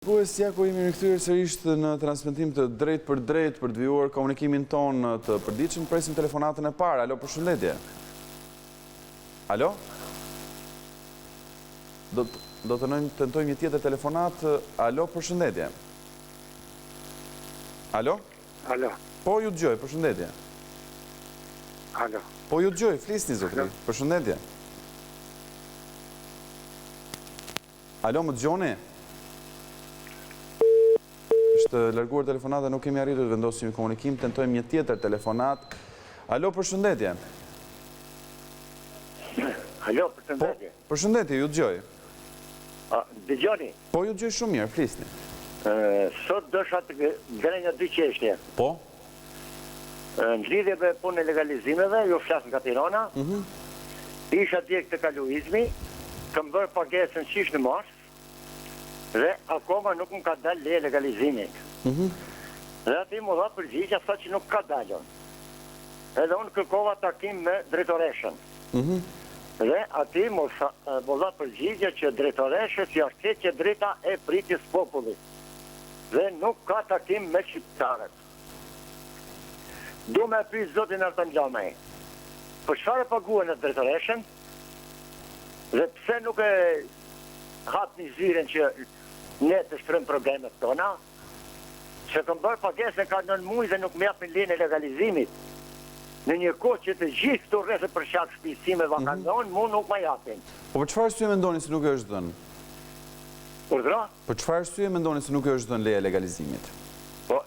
Ja ku jemi rikthyer sërish në transmetim të drejt për të vijuar komunikimin ton të përditshëm, presim telefonatën e parë. Alo, përshëndetje. Alo? Do të tentojmë një tjetër telefonat. Alo, përshëndetje. Alo? Alo. Po ju dëgjoj, përshëndetje. Alo. Po ju dëgjoj, flisni zotri. Përshëndetje. Alo, më dëgjoni? Është larguar telefonata, nuk kemi arritur të vendosim një komunikim, tentojmë një tjetër telefonat. Alo, përshëndetje. Alo, përshëndetje. Përshëndetje, ju dëgjoj. Dëgjoni? Po, ju dëgjoj shumë mirë, flisni. Sot dësha të gërë një dy qeshtje. Po? Në lidhje me punë e legalizimeve, ju flasë nga Tirana, isha djek të kaluizmi, këm bërë pagesën qish në mars, dhe akoma nuk më ka dalë le legalizimit. Dhe ati më dha përgjigja sa që nuk ka dalën. Edhe unë kërkova takim me drejtoreshen. Dhe ati më dha përgjigja që drejtoreshes jashtë keqe drejta e pritjes popullit. Dhe nuk ka takim me shqiptarët. Du me pyet zotin Artan Gjamej. Për çfarë paguhen e drejtoreshen? Dhe pse nuk e hap një zyren që ne të shtrëm problemet tona, që këm bërë pagesën ka 9 muaj dhe nuk më japin lejen e legalizimit. Në një kohë që të gjithë këto rreth për shkak shpijësime vakanon, mu nuk më japin. Po për çfarë arsye mendoni se nuk e është dhënë? Urdhra? Për çfarë arsye mendoni se nuk e është dhënë leja e legalizimit? Po,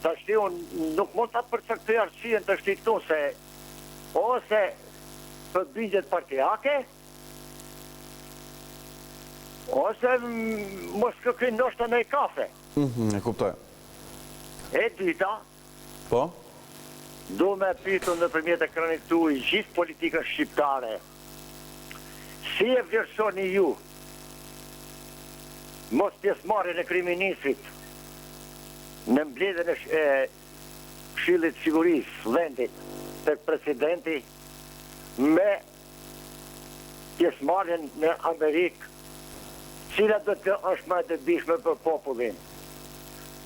tashti unë nuk mund ta përcaktoj arsyen të këtu se ose për bindjet partijake, ose mos kërkoj ndoshta në kafe. E kuptoj. E dyta, Po? do me pytu nëpërmjet ekranit tuaj gjithë politikën shqiptare. Si e vlerësoni ju mos pjesëmarrjen e kryeministrit në mbledhjen e Këshillit Sigurisë vendit tek presidenti me pjesëmarrjen në Amerikë, cila do të është më e dobishme për popullin?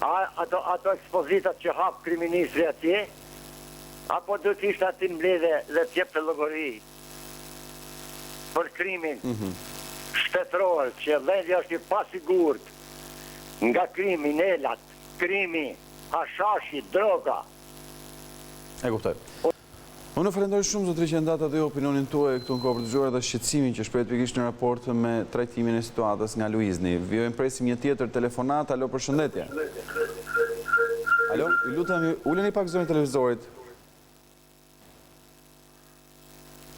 Ato ekspozitat që hap kryeministri atje, apo do të ishte aty mbledhje dhe të jep të llogari për krimin shtetëror, që vendi është i pasigurt nga kriminalat, krimi, hashashi, droga. E kuptoj. Unë falenderoj shumë zotri që ndata dhe opinionin tuaj këtu në kohë për të dëgjuar dhe shqetësimin që shprehet pikërisht në raport me trajtimin e situatës nga Luizni. Vjojmë presim një tjetër telefonat. Alo, përshëndetje. Alo, ju lutem, uleni pak zonën e televizorit.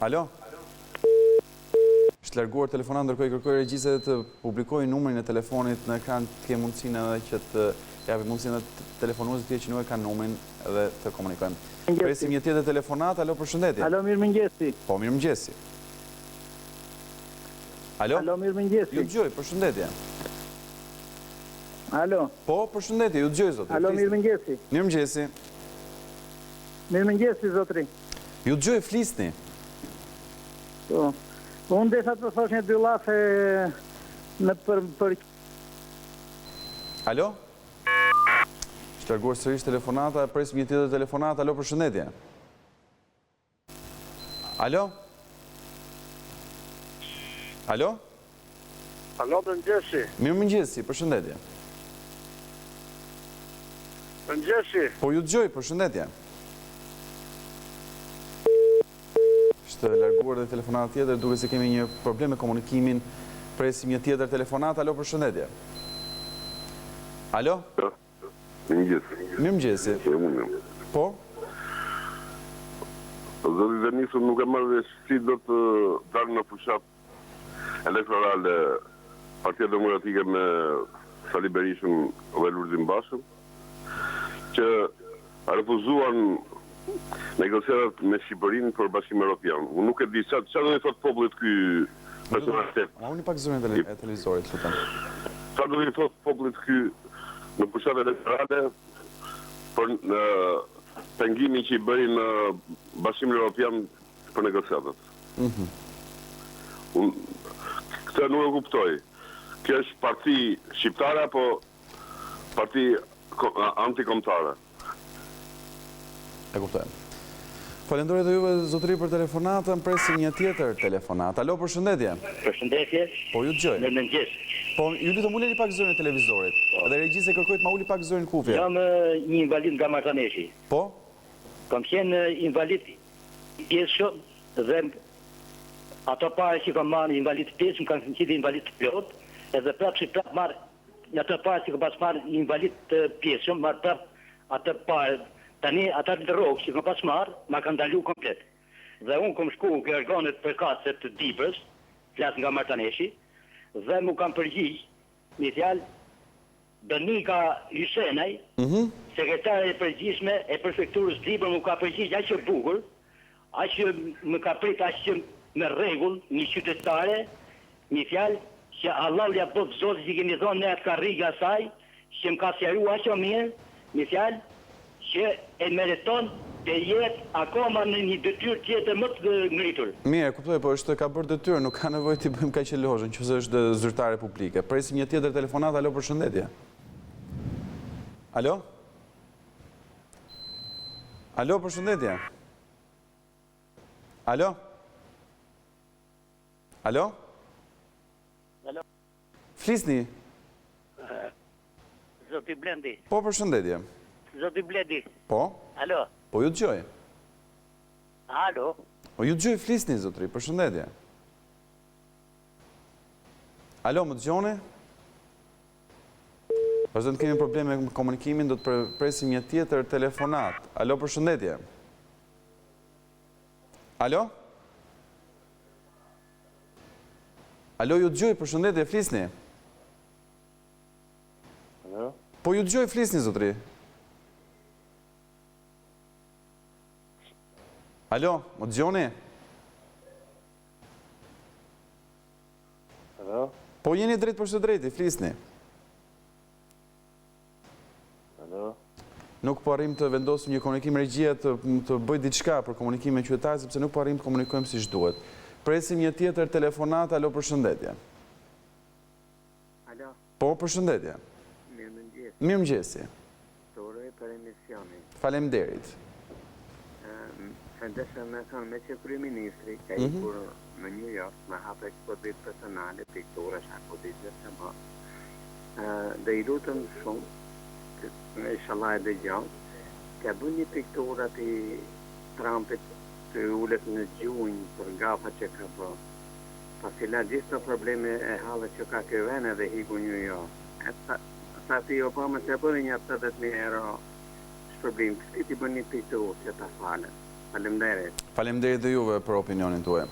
Alo? Është larguar telefonat, ndërkohë i kërkoj regjisë të publikojë numrin e telefonit në ekran, të ke mundësinë edhe që të japi mundësinë të telefonuesit tjerë që nuk e kanë numrin dhe të komunikojmë. Presim një tjetër telefonat. Alo, përshëndetje. Alo, mirëmëngjesi. Po, mirëmëngjesi. Alo? Alo, mirëmëngjesi. Ju dëgjoj, përshëndetje. Alo. Po, përshëndetje, ju dëgjoj zotri. Alo, mirëmëngjesi. Mirëmëngjesi. Mirëmëngjesi, zotri. Ju dëgjoj, flisni. Po. Unë desha të thosh një dy llafe në për Alo? Është larguar sërish telefonata, presim një tjetër telefonat. Alo, përshëndetje. Alo? Alo? Alo, mëngjesi. Mirëmëngjesi, përshëndetje. Mëngjesi. Po ju dëgjoj, përshëndetje. Është larguar dhe telefonat tjetër, duke se kemi një problem me komunikimin. Presim një tjetër telefonat. Alo, përshëndetje. Alo? Mirëmëngjesi. Po? Zoti Denisën nuk e marrë vesh si do të dalë në fushat elektorale Partia Demokratike me Sali Berishën dhe Lulzim Bashën, që refuzuan negociatat me Shqipërinë për Bashkimin Evropian. Unë nuk e di çfarë do të thotë popullit ky personalitet. Unë pak zonën e televizorit, lutem. Çfarë do të thotë popullit ky në fushat elektorale për pengimin që i bëri në Bashkimin Evropian për negociatat. Këtë nuk e kuptoj. Kjo është parti shqiptare apo parti antikombëtare? E kuptoj. Falenderoj dhe juve zotëri për telefonatën, presim një tjetër telefonat. Alo, përshëndetje. Përshëndetje. Po ju dëgjoj. Mirëmëngjes. Po ju lutem uleni pak zërin e televizorit. Dhe regjisë kërkoj të ma uli pak zërin kufje. Jam një invalid nga Martaneshi. Po? Kam qenë invalid pjesë dhe ato pare që kam marrë invalid pjesë, më kanë qenë invalid plot, edhe prapë marrë, në ato pare që kam pas marrë invalid pjesë, marrë prapë ato pare. Tani ata të rrogë që kam pas marrë, ma kanë ndalu komplet. Dhe unë kom shku në organet përkatëse të Dibrës, flas nga Martaneshi, dhe mu kam përgjigj, një fjalë, Donika Lysenaj, sekretare e përgjigjshme e prefekturës Dibrë, mu ka përgjigj aq e bukur, aq më ka prit aq në rregull, një qytetare, një fjalë që Allah ja botë Zotit që kemi thonë ne atë karriga saj, që më ka sqaruar aq mirë, një fjalë që e meriton të jetë akoma në një detyrë tjetër më të ngritur. Mirë, kuptoj, po është ka bërë detyrë, nuk ka nevojë t'i bëjmë kaq elozhën, nëse është zyrtare publike. Presim një tjetër telefonat. Alo, përshëndetje. Alo? Alo, përshëndetje. Alo? Alo? Alo? Flisni? Zoti Blendi. Po, përshëndetje. Zoti Blendi. Po? Alo? Po ju dëgjoj. Alo? Po ju dëgjoj, flisni, zotri, përshëndetje. Alo, më dëgjoni? Vazhdo të kemi probleme me komunikimin, do të presim një tjetër telefonat. Alo, përshëndetje. Alo? Alo, ju dëgjoj, përshëndetje, flisni? Alo? Po ju dëgjoj, flisni, zotri? Alo, më dëgjoni? Alo? Po jeni drejt për së drejti, flisni. Alo? Nuk po arrim të vendosim një komunikim regjia të bëj diçka për komunikim me qytetarët, sepse nuk po arrim të komunikojmë siç duhet. Presim një tjetër telefonat. Alo, përshëndetje. Alo, Po, përshëndetje. mirëmëngjes. Mirëmëngjesi. Uroj për emisionin. Faleminderit. Fëndesha me thonë me që kryeministri ka ikur në New York me hapë ekspozit personale, piktura, shakotitje që më. Dhe i lutëm shumë, në inshallah e dhe gjanë, ka bu një piktura të Trumpit të ullet në gjunjë për gafa që ka bë. Pasi la gjithë të probleme e halë që ka këvene dhe hiku New York. Sa ti Obama që bërë një 80.000 euro shpërblim, kësi ti bërë një pikturë që ta falen. Faleminderit. Faleminderit dhe juve për opinionin tuaj.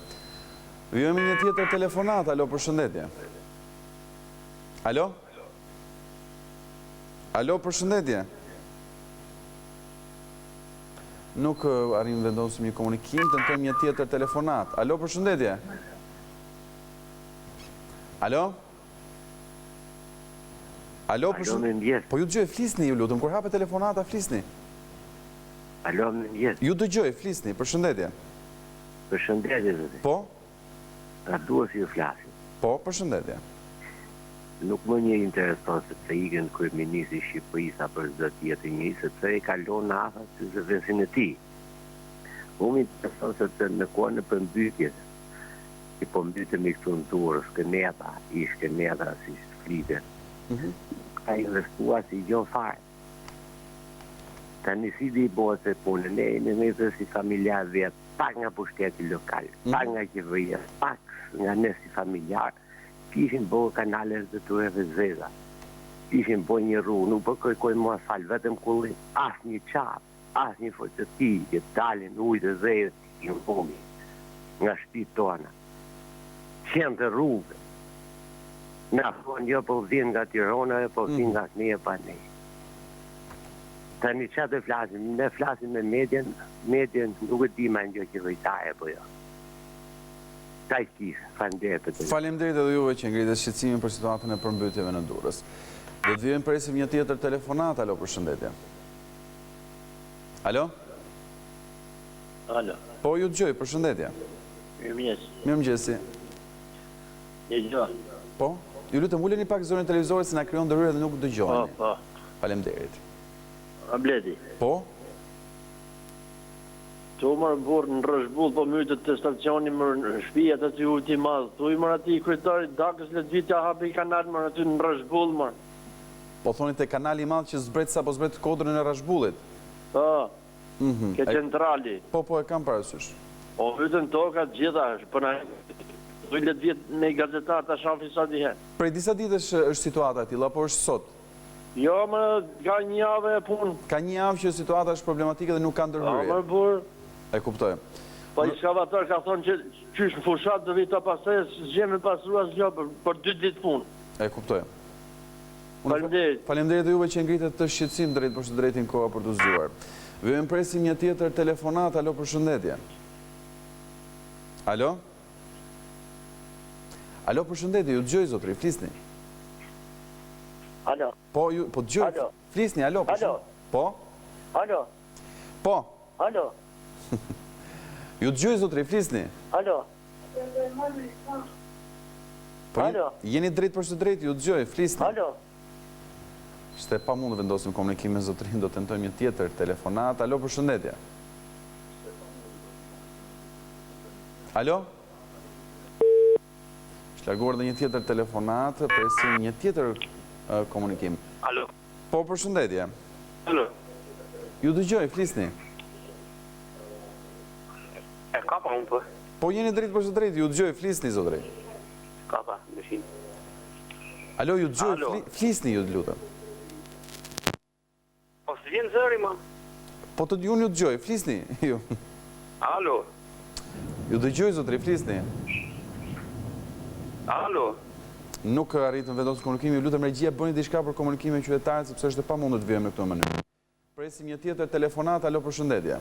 Vijemi një tjetër telefonat. Alo, përshëndetje. Alo? Alo, përshëndetje. Nuk arrim vendosim një komunikim, tentojmë një tjetër telefonat. Alo, përshëndetje. Alo? Alo, përshëndetje. Po ju dëgjoj, flisni ju lutem, kur hape telefonata, flisni. Alo, mëngjes. Ju dëgjoj, flisni, përshëndetje. Përshëndetje, zoti. Po? Ka duhet si ju flasim. Po, përshëndetje. Nuk më një intereson se të ikën kryeministri i Shqipërisë apo çdo tjetër një, sepse e kalon në afat të zëvendësin e tij. Unë më intereson se të në kohën e përmbytjes, që po mbytemi këtu në Durrës, Skëneta, i Skëneta si flitet. Ka investuar si gjon fare. Tani si di bëhet se punën e në si familjar vjet, pak nga pushteti lokal, pak nga qeveria, pak nga ne si familjar, kishin bërë kanale të tureve zeza, kishin bërë një rrugë, nuk po kërkojnë mua fal, vetëm kullim, as një qap, as një fotëti, që dalin ujë të zezë, në pomi, nga shtëpitë tona. Qenë të rrugë, na thonë jo po vjen nga Tirana, po vjen nga ne pa ne. Tani që të flasim, ne flasim me medjen nuk e di ma një që vëjtare, po jo. Ta i kisë, faleminderit për të. Faleminderit edhe juve që ngritet shqetësimin për situatën e përmbytjeve në Durrës. Do të vijmë presim një tjetër telefonat. Alo, përshëndetje. Alo? Alo. Po, ju dëgjoj, përshëndetje. Mirëmëngjes. Mirëmëngjesi. Një gjë. Po? Ju lutem uleni pak zonën televizorit se na krijon ndërhyrje dhe nuk dëgjojeni. Po. Faleminderit. A bledi. Po? Tu më burë në Rrëshbull, po mytët të stacioni më në shpia të që uti madhë. Tu i mërë ati i kryetari dakës le të vitja hapi kanal më aty në Rrëshbull më. Po thoni te kanali i madh që zbret sa po zbret kodrën e Rrashbullit. Po, ke centrali. Po e kam parasysh. O mytën toka gjitha, për na tu i le të vjetë në i gazetar të shafi sa dihe. Prej disa ditësh është situata e tilla, apo është sot? Jo, më ka një javë e punë. Ka një javë që situata është problematike dhe nuk ka ndërhyrje. Më burë. E kuptoj. Po ekskavator ka thonë që qysh në fushat dhe vita pasaj, s'gjeme pasrua s'gjo për 2 ditë punë. E kuptoj. Faleminderit. Faleminderit dhe juve që ngritet të shqetësim drejt për së drejtin koha për të zgjuar. Vjen presim një tjetër telefonat. Alo, përshëndetje. Alo? Alo, përshëndetje, ju dëgjoj zotri, flisni. Alo. Po dëgjoj. Alo. Flisni, alo, përshëndetje. Po? Alo. Po. Alo. Ju dëgjoj zotri, flisni. Alo. Po jeni drejt për së drejt, ju dëgjoj, flisni. Alo. Ishte pa mund të vendosim komunikim me zotrin, do tentojmë një tjetër telefonat. Alo, përshëndetje. Alo? Ishte larguar dhe një tjetër telefonat, presim një tjetër komunikim. Alo. Po, përshëndetje. Alo. Ju dëgjoj, flisni. E ka pa unë për? Po jeni drejt për së drejt, ju dëgjoj, flisni, zotri. Ka pa, dëshim. Alo, ju dëgjoj, flisni, ju të lutem. Po së vjenë zëri, ma. Po të unë ju dëgjoj, flisni. Alo. Ju dëgjoj, zotri, flisni. Alo. Nuk arritëm vendosë komunikimi, ju lutem regjia bëni diçka për komunikimin me qytetarët, sepse është e pamundur të vijmë në këtë mënyrë. Presim një tjetër telefonat. Alo, përshëndetje.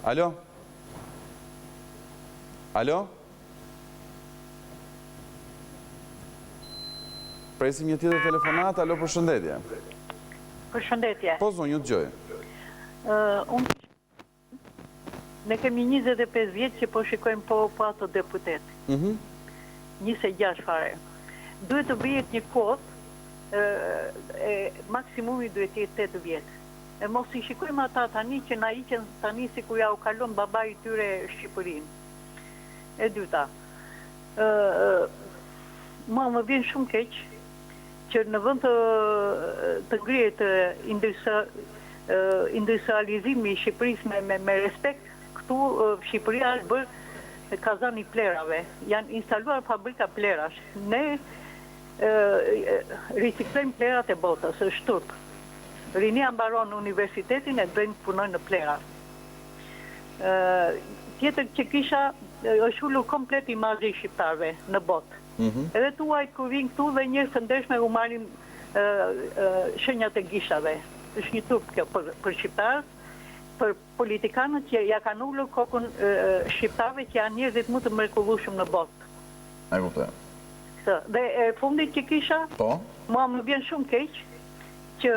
Alo? Alo? Presim një tjetër telefonat. Alo, përshëndetje. Përshëndetje. Po, zonë, ju dëgjoj. Unë ne kemi 25 vjetë që po shikojmë po ato deputet. 26 fare. Duhet të bëjet një kohë, maksimumi duhet jetë 8 vjetë. E mos i shikojmë ata tani që na iqen tani si ku ja u kalon babai i tyre Shqipërinë. E dyta, më vjen shumë keq që në vend të ngrihet industrializimi i Shqipërisë me respekt, këtu Shqipëria është bërë kazani plerave. Janë instaluar fabrika plerash. Ne riciklojmë plerat e botës, është turp. Rinia mbaron universitetin e drejnë punojnë në plera. Tjetër që kisha është ullur komplet imazhi i shqiptarve në botë. Edhe tuajt kur vinë këtu dhe njërë të ndeshme u marim shenjat e gishave. është një turp kjo për shqiptarët, për politikanët që ja kanë ullur kokën shqiptarve që janë njerëzit më të mrekullueshëm në botë. E kuptoj. Dhe fundit që kisha, mua më vjen shumë keq që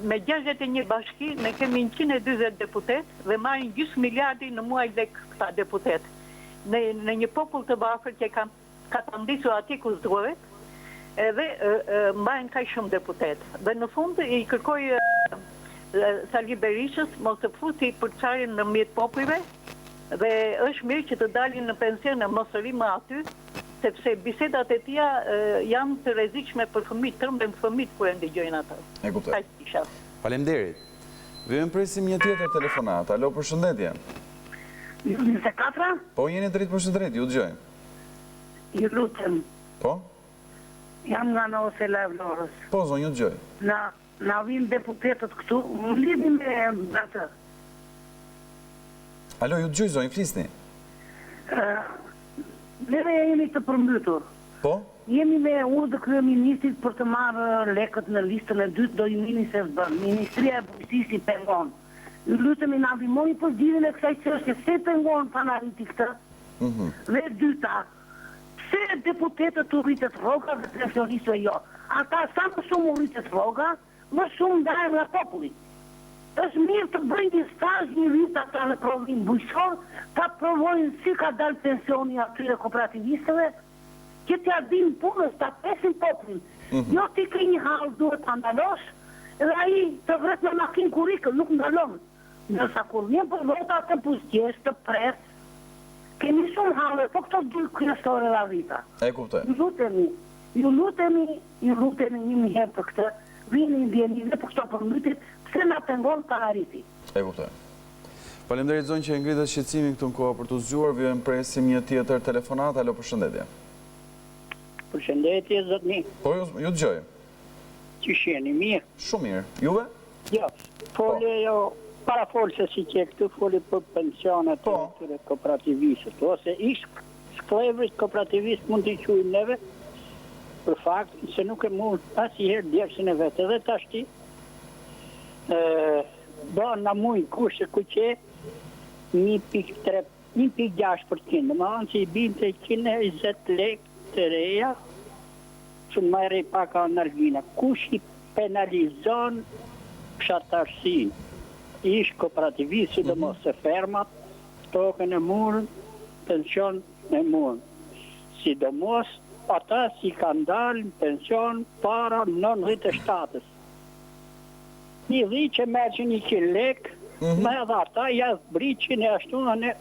me 61 bashki ne kemi 140 deputet dhe marrin gjysmë miliardi në muaj lek këta deputet. Në një popull të varfër që ka të ndisur ati ku s'duhet, edhe mbajnë kaq shumë deputet. Dhe në fund i kërkoj Sali Berishës mos të futi për çarin në mjet popujve dhe është mirë që të dalin në pension e mos rri më aty, sepse bisedat e tia janë të rrezikshme për fëmijët, tërmben fëmijët kur e ndëgjojnë atë. E kuptoj. Faleminderit. Vjen presim një tjetër telefonat. Alo, përshëndetje. 24? Po, jeni drejt përshëndetje, ju dëgjoj. Ju lutem. Po? Jam nga në Osela e Vlorës. Po, zonë, ju dëgjoj. Na vinë deputetët këtu, më lidhi me atë. Alo, ju dëgjoj, zonë, flisni. Neve jemi të përmbytur. Po? Jemi me urdhë kryeministrit për të marrë lekët në listën e dytë, do i mini se zbën. Ministria e Bujqësisë i pengon. Ju lutemi na ndihmoni për lidhjen e kësaj çështje, se pengon panariti këtë. Dhe dyta, pse deputetët u rritet rroga dhe pensionistëve jo? Ata sa më shumë u rritet rroga, më shumë ndahen nga populli. Është mirë të bëjnë një stazh një vit ata në provim bujqësor, ta provojnë si ka dalë pensioni atyre kooperativistëve, që t'ja din punës, t'a pesin poplin. Jo t'i ke një halë duhet t'a ndalosh, edhe aji të vret me makinë kurikën, nuk ndalon. Nësa kur një për vota të pusqesh, të pres, kemi shumë halë, po këto dy kryesore dhe rrita. E kuptoj. Ju lutemi një miherë për këtë, vini dhe për këto përmytit, pse na pengon të arriti. E kuptoj. Faleminderit zonjë që e ngritët shqetësimin këtu në kohë për të zgjuar, vjen presim një tjetër telefonat. Alo, përshëndetje. Përshëndetje, zotni. Po, ju dëgjoj. Që shjeni, mirë? Shumë mirë. Juve? Jo, fole jo, para folë se si që këtu fole për pensionet të të kooperativisët, ose ishë shklevrit kooperativistë mund t'i qujnë neve, për fakt se nuk e mund asnjëherë djersin e vetë, edhe tashti, do në mujnë kushtë kuqe 1,6%, më anë që i bimë të 120 lek të reja, që në majre i paka nërgjina. Kush i penalizon pshatarësin, ishë kooperativistë, dhe mos e fermat, tokën e murën, pension e murën. Sidomos, ata si kanë dalë në pension para 97-ës. Një dhi që merë që 100 lek, me edhe ata jasë briqin e ashtu në...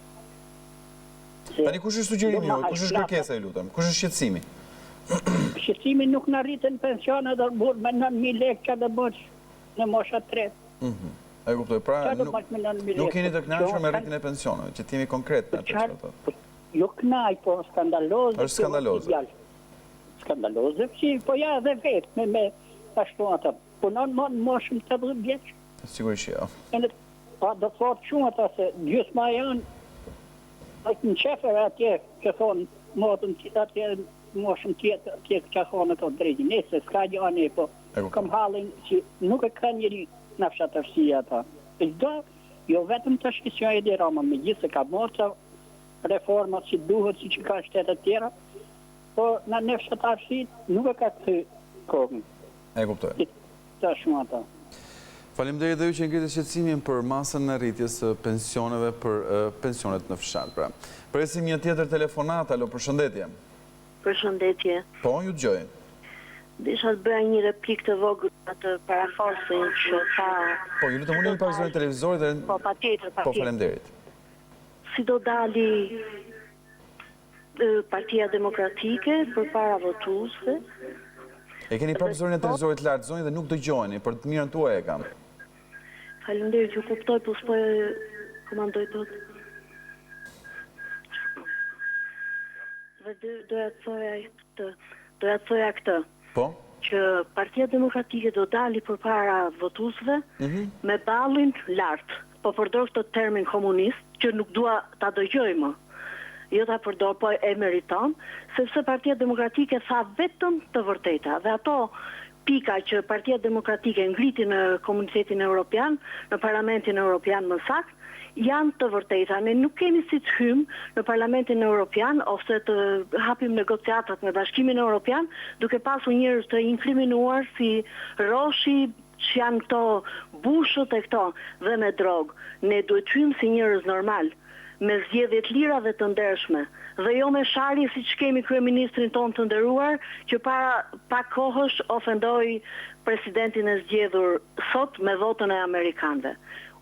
Tani kush është sugjerimi juaj, kush është kërkesa, ju lutem, kush është shqetësimi? Shqetësimi nuk në rritën pensionet dhe burë me 9.000 lek që dhe bëqë në mosha 3. E kuptoj, pra nuk keni të kënaqur me rritjen e pensioneve, që t'jemi konkret në atë që thotë. Jo kënaq, po skandaloze. Është skandaloze. Skandaloze, po ja dhe vetë me ashtu ata. Punon më në moshëm 80 vjeç. Sigurisht jo. Pa do thotë shumë ata se gjysma janë në qefer atje që thonë motën atje moshëm tjetër që thonë ato drejtë. Nëse s'ka gjë po kam hallin që nuk e ka njëri në fshatërsia ata. Jo vetëm të shkisja e dirama, me gjithë se ka morë reformat që duhet si që ka shtetet tjera, po në fshatërsit nuk e ka këtë kohën. E kuptoj. Faleminderit dhe ju që ngritët shqetësimin për masën në rritjes pensioneve për pensionet në fshat. Presim një tjetër telefonat, alo, përshëndetje. Përshëndetje. Po, ju dëgjoj. Disha të bëja një replik të vogël atë paraforsin që tha... Po, ju lutem unë një pak zonë televizorit dhe... Po, patjetër. Po, faleminderit. Si do dali Partia Demokratike për para votuesve. E keni prapë zorin e televizorit lartë zonjë dhe nuk dëgjojeni, për të mirën tuaj e kam. Faleminderit, ju kuptoj, po s'po e komandoj tot. Dhe doja të thoja këtë. Po? Që Partia Demokratike do dali për para votuesve me ballin lartë. Po përdor këtë termin komunist, që nuk dua ta dëgjoj më. Jo ta përdor, po e meriton, sepse Partia Demokratike tha vetëm të vërteta. Dhe ato pika që Partia Demokratike ngriti në Komunitetin Evropian, në Parlamentin Evropian më saktë, janë të vërteta. Ne nuk kemi si të hymë në Parlamentin Evropian ose të hapim negociatat me Bashkimin Evropian, duke pasur njerëz të inkriminuar si Roshi, që janë këto bushët e këto dhe me drogë. Ne duhet hymë si njerëz normal, me zgjedhjet lira dhe të ndershme, dhe jo me sharje si që kemi kryeministrin ton të nderuar, që para pak kohësh ofendoi presidentin e zgjedhur sot me votën e amerikanëve.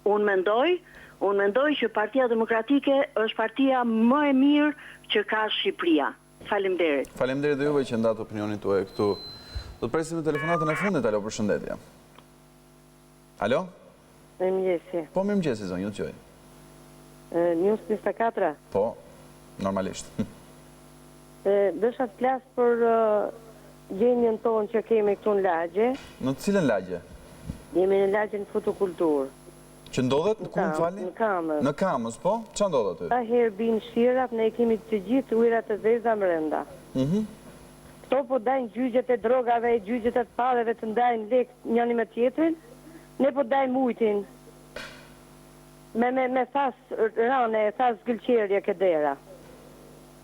Unë mendoj që Partia Demokratike është partia më e mirë që ka Shqipëria. Faleminderit. Faleminderit dhe juve që ndatë opinionin tuaj këtu. Do të presim me telefonatën e fundit, alo, përshëndetje. Alo? Mirëmëngjesi. Po, mirëmëngjesi, zonjë, ju dëgjoj. News 24? Po, normalisht. Dësha të flasë për gjenjën tonë që kemi këtu në lagje. Në cilën lagje? Jemi në lagje në fotokulturë. Që ndodhet në kumë falni? Në Kamës. Në Kamës, po? Që ndodhet të? Ta herë binë shirat, ne kemi të gjithë ujrat e zeza mrenda. Këto po dajnë gjyqjet e drogave, gjyqjet e të padeve të ndajnë lek njëni me tjetrin, ne po dajnë mujtin. Me thas rane, thas gëlqerje këdera.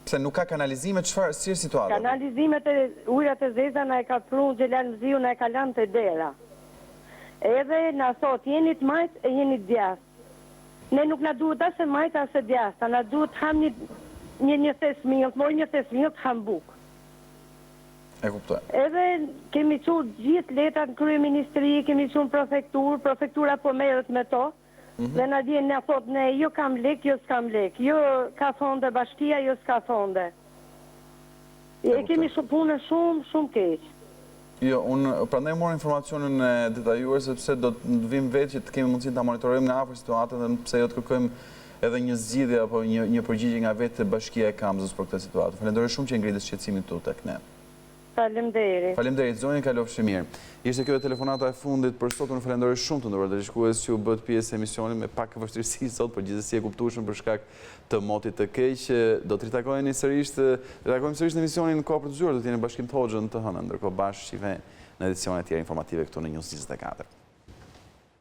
Pse nuk ka kanalizime, qëfar, si është situata? Kanalizimet e ujrat e zeza na e ka prunë Gjelan Mziu, na e ka lanë të dera. Edhe na thot, jeni të majt e jeni të djast. Ne nuk na duhet asë majt asë djast, na duhet ham një thes milt, moj një thes milt, ham buk. E kuptoj. Edhe kemi qurë gjithë letrat në kryeministri, kemi qurë në prefektura po merret me to, dhe na djenë në thot, ne jo kam lek, jo s'kam lek, jo ka fonde bashkia, jo s'ka fonde. E kemi punën shumë keq. Jo, unë prandaj mor informacionin e detajuar sepse do të vim vetë që të kemi mundësi ta monitorojmë nga afër situatën dhe pse jo të kërkojmë edhe një zgjidhje apo një përgjigje nga vetë bashkia e Kamzës për këtë situatë. Falenderoj shumë që ngritët shqetësimin këtu tek ne. Faleminderit. Faleminderit, zonjë, kalofshi mirë. Ishte kjo telefonata e fundit për sot. Unë falenderoj shumë të nderuar dëgjues që u bët pjesë e emisionit me pak vështirësi sot, por gjithsesi e kuptueshëm për shkak të motit të keq. Do të ritakojmë sërish në emisionin Kohë për të Zgjuar, do të jeni bashkim të Hoxhën të hënën, ndërkohë bashkë shive në edicionet tjerë informative këtu në News 24.